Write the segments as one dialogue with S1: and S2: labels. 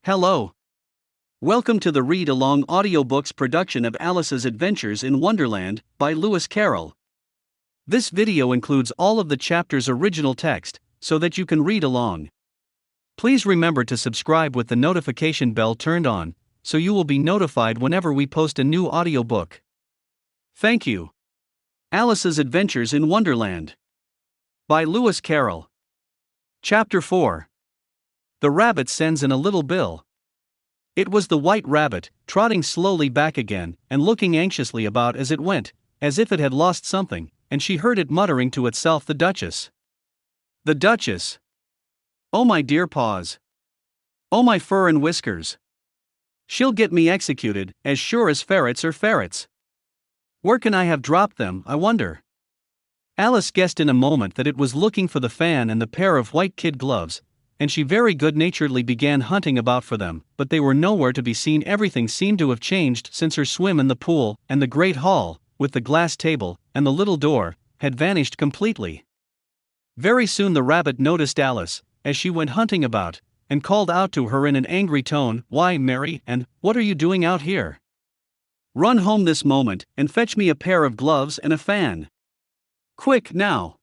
S1: Hello. Welcome to the Read Along Audiobooks production of Alice's Adventures in Wonderland by Lewis Carroll. This video includes all of the chapter's original text, so that you can read along. Please remember to subscribe with the notification bell turned on, so you will be notified whenever we post a new audiobook. Thank you. Alice's Adventures in Wonderland by Lewis Carroll. Chapter 4. The Rabbit Sends in a Little Bill. It was the White Rabbit, trotting slowly back again, and looking anxiously about as it went, as if it had lost something, and she heard it muttering to itself, "The Duchess. The Duchess. Oh my dear paws. Oh my fur and whiskers. She'll get me executed, as sure as ferrets are ferrets. Where can I have dropped them, I wonder?" Alice guessed in a moment that it was looking for the fan and the pair of white kid gloves, and she very good-naturedly began hunting about for them, but they were nowhere to be seen. Everything seemed to have changed since her swim in the pool, and the great hall, with the glass table, and the little door, had vanished completely. Very soon the rabbit noticed Alice, as she went hunting about, and called out to her in an angry tone, "Why, Mary, and what are you doing out here? Run home this moment, and fetch me a pair of gloves and a fan. Quick, now!"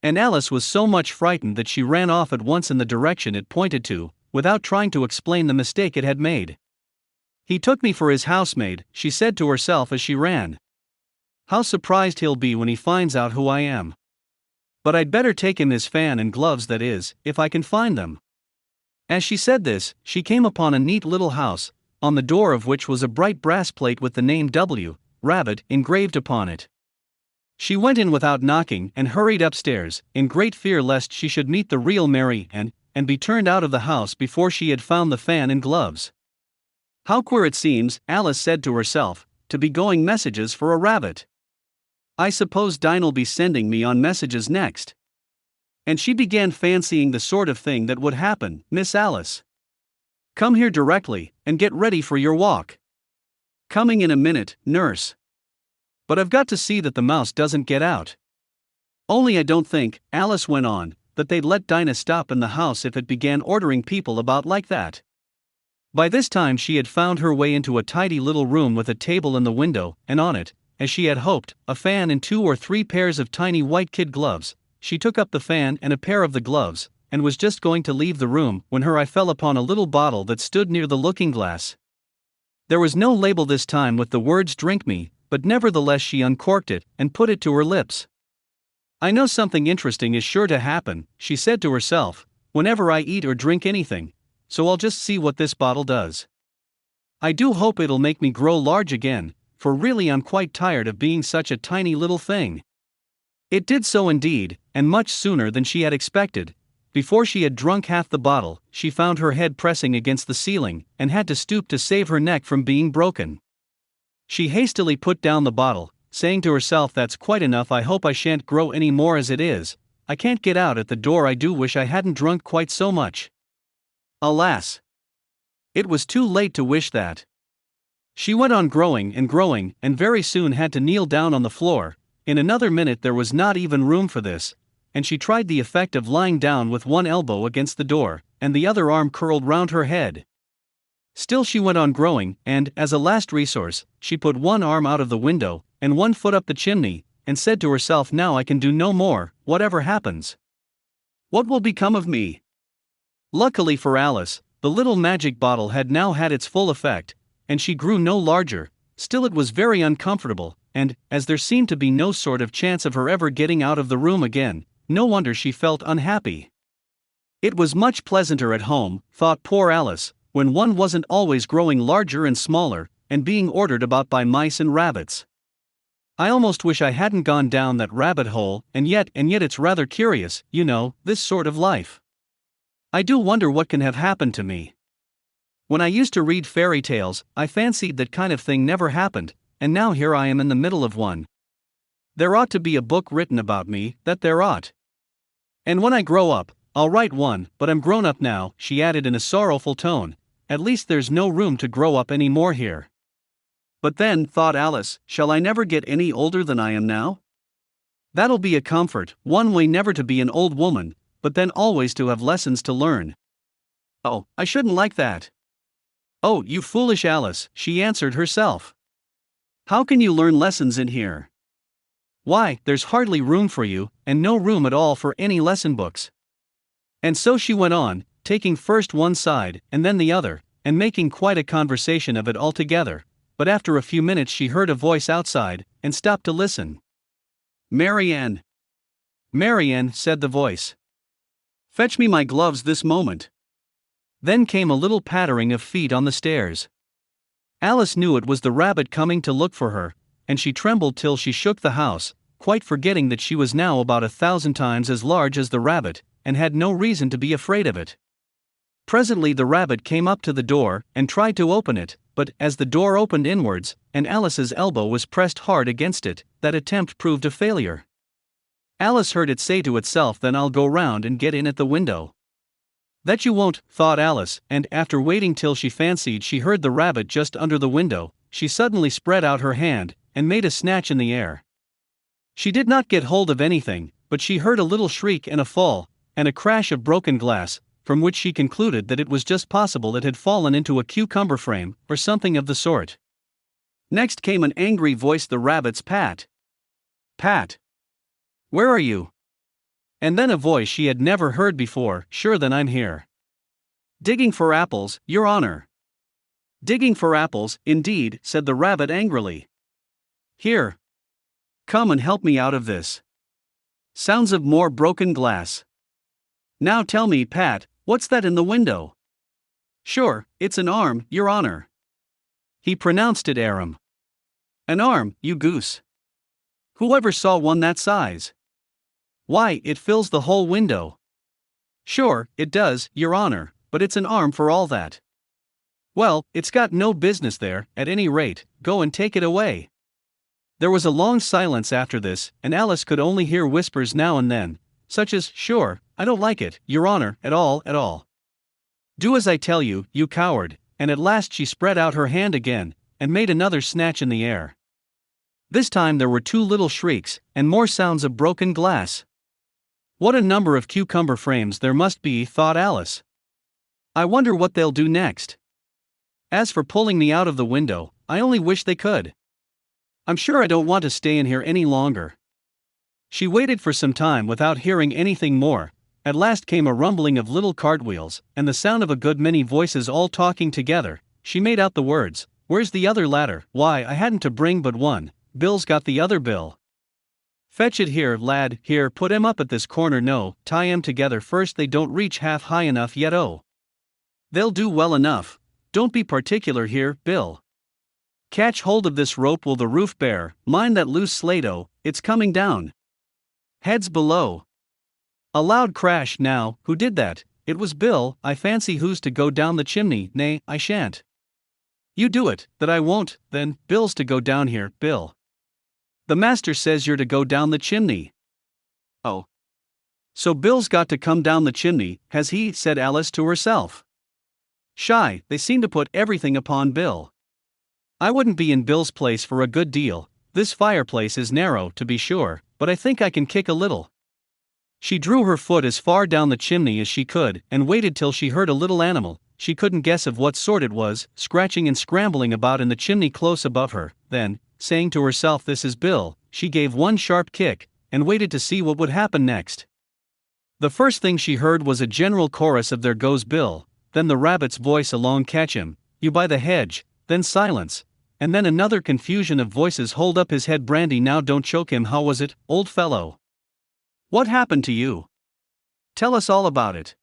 S1: And Alice was so much frightened that she ran off at once in the direction it pointed to, without trying to explain the mistake it had made. "He took me for his housemaid," she said to herself as she ran. "How surprised he'll be when he finds out who I am. But I'd better take him his fan and gloves, that is, if I can find them." As she said this, she came upon a neat little house, on the door of which was a bright brass plate with the name W. Rabbit engraved upon it. She went in without knocking and hurried upstairs, in great fear lest she should meet the real Mary and be turned out of the house before she had found the fan and gloves. "How queer it seems," Alice said to herself, "to be going messages for a rabbit. I suppose Dinah'll be sending me on messages next." And she began fancying the sort of thing that would happen. "Miss Alice. Come here directly, and get ready for your walk. Coming in a minute, nurse. But I've got to see that the mouse doesn't get out. Only I don't think," Alice went on, "that they'd let Dinah stop in the house if it began ordering people about like that." By this time she had found her way into a tidy little room with a table in the window, and on it, as she had hoped, a fan and 2 or 3 pairs of tiny white kid gloves. She took up the fan and a pair of the gloves, and was just going to leave the room when her eye fell upon a little bottle that stood near the looking-glass. There was no label this time with the words "Drink Me," but nevertheless she uncorked it and put it to her lips. "I know something interesting is sure to happen," she said to herself, "whenever I eat or drink anything, so I'll just see what this bottle does. I do hope it'll make me grow large again, for really I'm quite tired of being such a tiny little thing." It did so indeed, and much sooner than she had expected. Before she had drunk half the bottle, she found her head pressing against the ceiling, and had to stoop to save her neck from being broken. She hastily put down the bottle, saying to herself, "That's quite enough. I hope I shan't grow any more as it is. I can't get out at the door. I do wish I hadn't drunk quite so much." Alas! It was too late to wish that. She went on growing, and very soon had to kneel down on the floor. In another minute there was not even room for this, and she tried the effect of lying down with one elbow against the door, and the other arm curled round her head. Still she went on growing, and, as a last resource, she put one arm out of the window, and one foot up the chimney, and said to herself, "Now I can do no more, whatever happens. What will become of me?" Luckily for Alice, the little magic bottle had now had its full effect, and she grew no larger. Still it was very uncomfortable, and, as there seemed to be no sort of chance of her ever getting out of the room again, no wonder she felt unhappy. It was much pleasanter at home, thought poor Alice, when one wasn't always growing larger and smaller, and being ordered about by mice and rabbits. "I almost wish I hadn't gone down that rabbit hole, and yet it's rather curious, you know, this sort of life. I do wonder what can have happened to me. When I used to read fairy tales, I fancied that kind of thing never happened, and now here I am in the middle of one. There ought to be a book written about me, that there ought. And when I grow up, I'll write one, but I'm grown up now," she added in a sorrowful tone. "At least there's no room to grow up any more here." "But then," thought Alice, "shall I never get any older than I am now? That'll be a comfort, one way never to be an old woman, but then always to have lessons to learn. Oh, I shouldn't like that. Oh, you foolish Alice, she answered herself. How can you learn lessons in here? Why, there's hardly room for you, and no room at all for any lesson books. And so she went on, taking first one side and then the other, and making quite a conversation of it altogether. But after a few minutes she heard a voice outside, and stopped to listen. Marianne. Marianne, said the voice. Fetch me my gloves this moment. Then came a little pattering of feet on the stairs. Alice knew it was the rabbit coming to look for her, and she trembled till she shook the house, quite forgetting that she was now about 1,000 times as large as the rabbit, and had no reason to be afraid of it. Presently the rabbit came up to the door, and tried to open it, but as the door opened inwards, and Alice's elbow was pressed hard against it, that attempt proved a failure. Alice heard it say to itself, then I'll go round and get in at the window. That you won't, thought Alice, and after waiting till she fancied she heard the rabbit just under the window, she suddenly spread out her hand, and made a snatch in the air. She did not get hold of anything, but she heard a little shriek and a fall, and a crash of broken glass, from which she concluded that it was just possible it had fallen into a cucumber frame, or something of the sort. Next came an angry voice, the rabbit's Pat. Pat. Where are you? And then a voice she had never heard before, sure then I'm here. Digging for apples, your honor. Digging for apples, indeed, said the rabbit angrily. Here. Come and help me out of this. Sounds of more broken glass. Now tell me, Pat, what's that in the window? Sure, it's an arm, your honor. He pronounced it arum. An arm, you goose. Whoever saw one that size? Why, it fills the whole window. Sure, it does, your honor, but it's an arm for all that. Well, it's got no business there, at any rate, go and take it away. There was a long silence after this, and Alice could only hear whispers now and then, such as, sure, I don't like it, your honor, at all, at all. Do as I tell you, you coward, and at last she spread out her hand again, and made another snatch in the air. This time there were 2 little shrieks, and more sounds of broken glass. What a number of cucumber frames there must be, thought Alice. I wonder what they'll do next. As for pulling me out of the window, I only wish they could. I'm sure I don't want to stay in here any longer. She waited for some time without hearing anything more. At last came a rumbling of little cartwheels, and the sound of a good many voices all talking together. She made out the words, where's the other ladder? Why, I hadn't to bring but one. Bill's got the other bill. Fetch it here, lad, here, put 'em up at this corner, no, tie 'em together first, they don't reach half high enough yet, oh. They'll do well enough, don't be particular here, Bill. Catch hold of this rope, will the roof bear, mind that loose slate, oh, it's coming down. Heads below. A loud crash. Now, who did that? It was Bill, I fancy. Who's to go down the chimney? Nay, I shan't. You do it. That I won't, then. Bill's to go down here, Bill. The master says you're to go down the chimney. Oh. So Bill's got to come down the chimney, has he? Said Alice to herself. Shy, they seem to put everything upon Bill. I wouldn't be in Bill's place for a good deal. This fireplace is narrow, to be sure, but I think I can kick a little. She drew her foot as far down the chimney as she could, and waited till she heard a little animal, she couldn't guess of what sort it was, scratching and scrambling about in the chimney close above her. Then, saying to herself, this is Bill, she gave one sharp kick, and waited to see what would happen next. The first thing she heard was a general chorus of there goes Bill, then the rabbit's voice along, catch him, you by the hedge, then silence, and then another confusion of voices, hold up his head, brandy, now don't choke him, how was it, old fellow? What happened to you? Tell us all about it.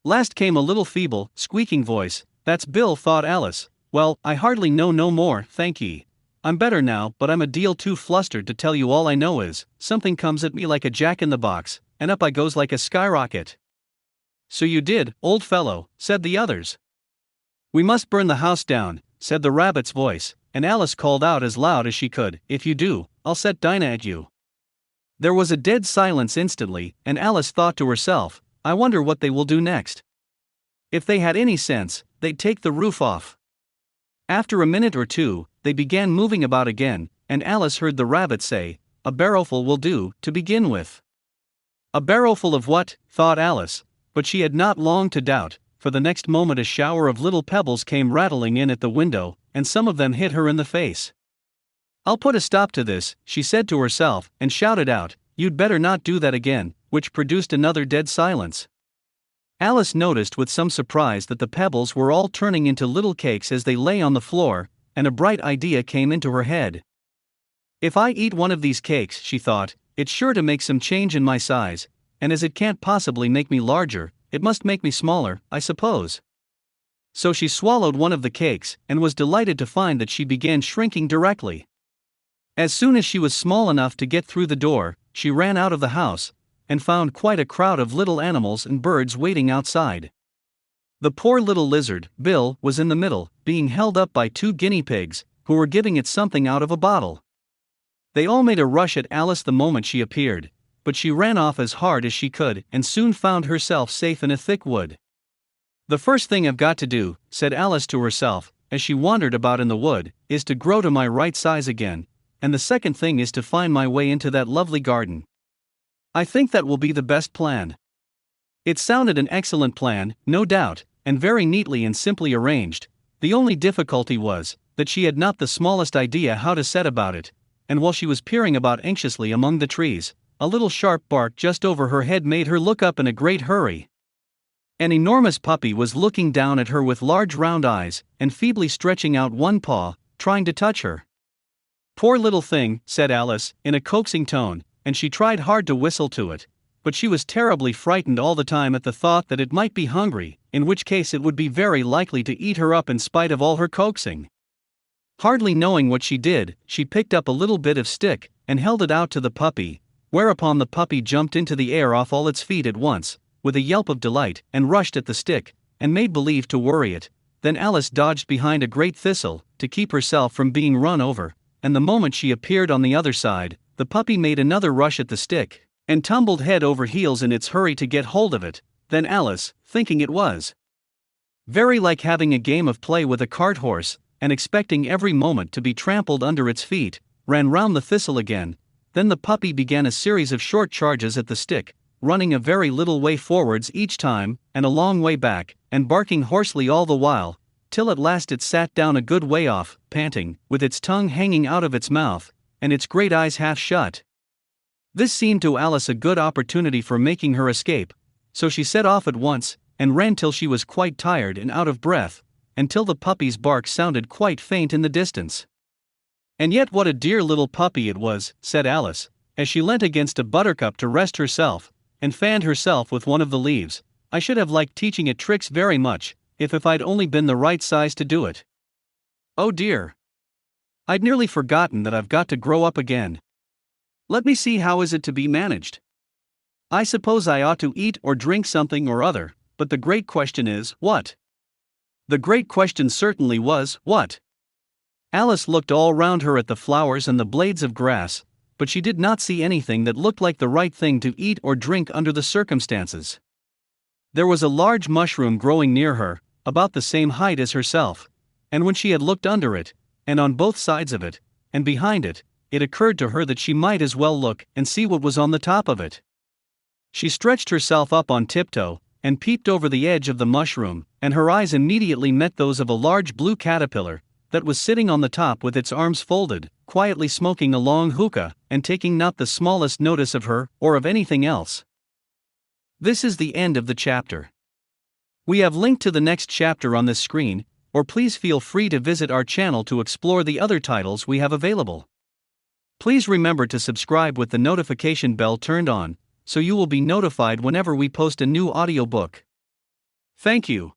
S1: Last came a little feeble, squeaking voice, that's Bill, thought Alice, well, I hardly know no more, thank ye. I'm better now, but I'm a deal too flustered to tell you. All I know is, something comes at me like a jack-in-the-box, and up I goes like a skyrocket. So you did, old fellow, said the others. We must burn the house down, said the rabbit's voice, and Alice called out as loud as she could, if you do, I'll set Dinah at you. There was a dead silence instantly, and Alice thought to herself, I wonder what they will do next. If they had any sense, they'd take the roof off. After a minute or two, they began moving about again, and Alice heard the rabbit say, a barrowful will do, to begin with. A barrowful of what? Thought Alice, but she had not long to doubt, for the next moment a shower of little pebbles came rattling in at the window, and some of them hit her in the face. "I'll put a stop to this," she said to herself, and shouted out, "You'd better not do that again," which produced another dead silence. Alice noticed with some surprise that the pebbles were all turning into little cakes as they lay on the floor, and a bright idea came into her head. "If I eat one of these cakes," she thought, "it's sure to make some change in my size, and as it can't possibly make me larger, it must make me smaller, I suppose." So she swallowed one of the cakes, and was delighted to find that she began shrinking directly. As soon as she was small enough to get through the door, she ran out of the house, and found quite a crowd of little animals and birds waiting outside. The poor little lizard, Bill, was in the middle, being held up by 2 guinea pigs, who were giving it something out of a bottle. They all made a rush at Alice the moment she appeared, but she ran off as hard as she could and soon found herself safe in a thick wood. "The first thing I've got to do," said Alice to herself, as she wandered about in the wood, "is to grow to my right size again, and the second thing is to find my way into that lovely garden. I think that will be the best plan." It sounded an excellent plan, no doubt, and very neatly and simply arranged. The only difficulty was that she had not the smallest idea how to set about it, and while she was peering about anxiously among the trees, a little sharp bark just over her head made her look up in a great hurry. An enormous puppy was looking down at her with large round eyes, and feebly stretching out one paw, trying to touch her. "Poor little thing," said Alice, in a coaxing tone, and she tried hard to whistle to it, but she was terribly frightened all the time at the thought that it might be hungry, in which case it would be very likely to eat her up in spite of all her coaxing. Hardly knowing what she did, she picked up a little bit of stick, and held it out to the puppy, whereupon the puppy jumped into the air off all its feet at once, with a yelp of delight, and rushed at the stick, and made believe to worry it. Then Alice dodged behind a great thistle, to keep herself from being run over, and the moment she appeared on the other side, the puppy made another rush at the stick, and tumbled head over heels in its hurry to get hold of it. Then Alice, thinking it was very like having a game of play with a cart horse, and expecting every moment to be trampled under its feet, ran round the thistle again. Then the puppy began a series of short charges at the stick, running a very little way forwards each time, and a long way back, and barking hoarsely all the while, till at last it sat down a good way off, panting, with its tongue hanging out of its mouth, and its great eyes half shut. This seemed to Alice a good opportunity for making her escape, so she set off at once, and ran till she was quite tired and out of breath, until the puppy's bark sounded quite faint in the distance. "And yet what a dear little puppy it was," said Alice, as she leant against a buttercup to rest herself, and fanned herself with one of the leaves. "I should have liked teaching it tricks very much, if I'd only been the right size to do it. Oh dear! I'd nearly forgotten that I've got to grow up again. Let me see, how is it to be managed? I suppose I ought to eat or drink something or other, but the great question is, what?" The great question certainly was, what? Alice looked all round her at the flowers and the blades of grass, but she did not see anything that looked like the right thing to eat or drink under the circumstances. There was a large mushroom growing near her, about the same height as herself, and when she had looked under it, and on both sides of it, and behind it, it occurred to her that she might as well look and see what was on the top of it. She stretched herself up on tiptoe, and peeped over the edge of the mushroom, and her eyes immediately met those of a large blue caterpillar, that was sitting on the top with its arms folded, quietly smoking a long hookah, and taking not the smallest notice of her, or of anything else. This is the end of the chapter. We have linked to the next chapter on this screen, or please feel free to visit our channel to explore the other titles we have available. Please remember to subscribe with the notification bell turned on, so you will be notified whenever we post a new audiobook. Thank you.